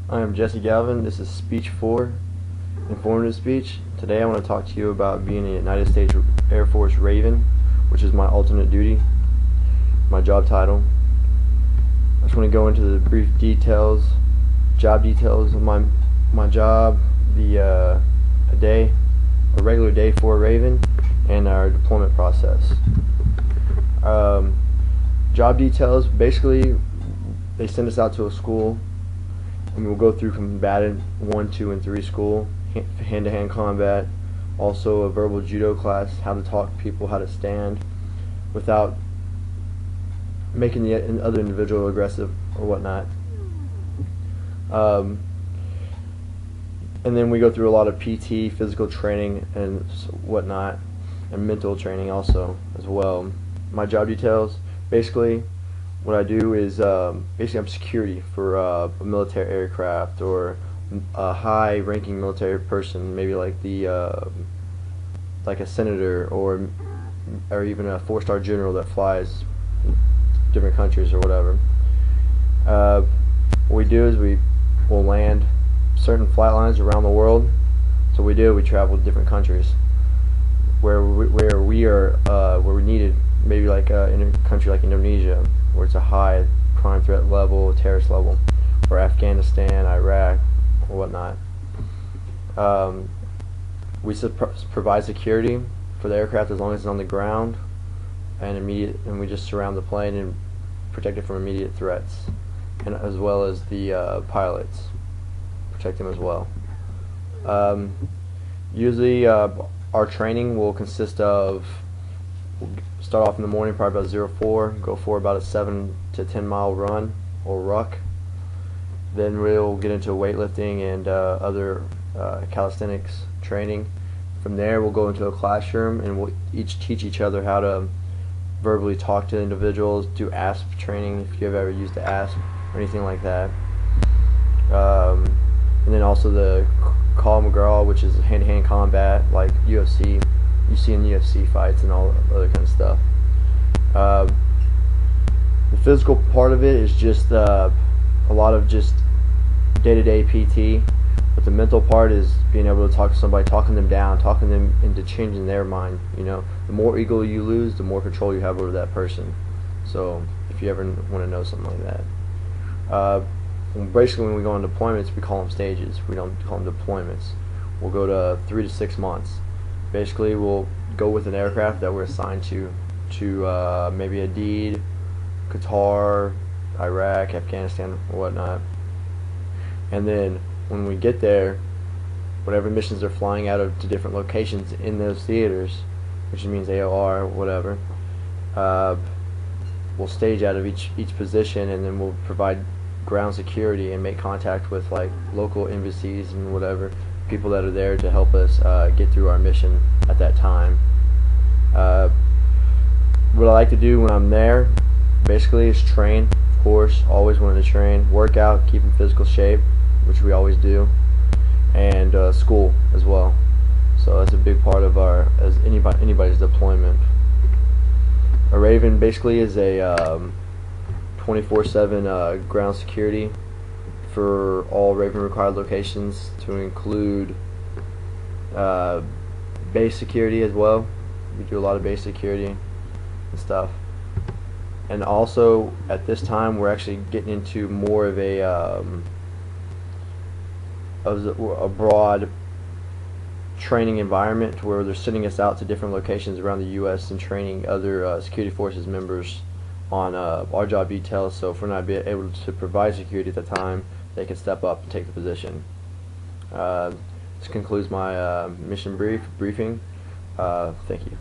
I am Jesse Galvin. This is Speech 4, Informative Speech. Today I want to talk to you about being a United States Air Force Raven, which is my alternate duty, my job title. I just want to go into the brief details, job details of my job, a regular day for a Raven, and our deployment process. Job details, basically they send us out to a school and we'll go through combatant 1, 2, and 3 school, hand-to-hand combat, also a verbal judo class, how to talk to people, how to stand without making the other individual aggressive or whatnot. And then we go through a lot of PT, physical training and whatnot, and mental training also as well. My job details, basically what I do is basically I'm security for a military aircraft or a high-ranking military person, maybe like like a senator or even a 4-star general that flies different countries or whatever. What we do is we'll land certain flight lines around the world. So we travel to different countries where we're needed. Maybe like in a country like Indonesia, where it's a high crime threat level, terrorist level, or Afghanistan, Iraq, or whatnot. We provide security for the aircraft as long as it's on the ground, and we just surround the plane and protect it from immediate threats, and as well as the pilots, protect them as well. Usually our training will consist of, we'll start off in the morning probably about 04, go for about a 7 to 10 mile run or ruck. Then we'll get into weightlifting and other calisthenics training. From there we'll go into a classroom and we'll each teach each other how to verbally talk to individuals, do ASP training if you've ever used the ASP or anything like that. And then also the Krav Maga, which is hand-to-hand combat like UFC. You see in UFC fights and all other kind of stuff. The physical part of it is just a lot of just day-to-day PT, but the mental part is being able to talk to somebody, talking them down, talking them into changing their mind. You know, the more ego you lose, the more control you have over that person. So if you ever want to know something like that. Basically, when we go on deployments, we call them stages. We don't call them deployments. We'll go to 3 to 6 months. Basically, we'll go with an aircraft that we're assigned to maybe Hadid, Qatar, Iraq, Afghanistan, or whatnot. And then when we get there, whatever missions are flying out to different locations in those theaters, which means AOR, whatever, we'll stage out of each position, and then we'll provide ground security and make contact with like local embassies and whatever people that are there to help us get through our mission at that time. What I like to do when I'm there basically is train, of course, always wanting to train, work out, keep in physical shape, which we always do, and school as well. So that's a big part of anybody's deployment. A Raven basically is a 24/7 ground security for all Raven required locations, to include base security as well. We do a lot of base security and stuff. And also at this time we're actually getting into more of a broad training environment where they're sending us out to different locations around the U.S. and training other security forces members on our job details. So if we're not able to provide security at the time, they can step up and take the position. This concludes my mission briefing. Thank you.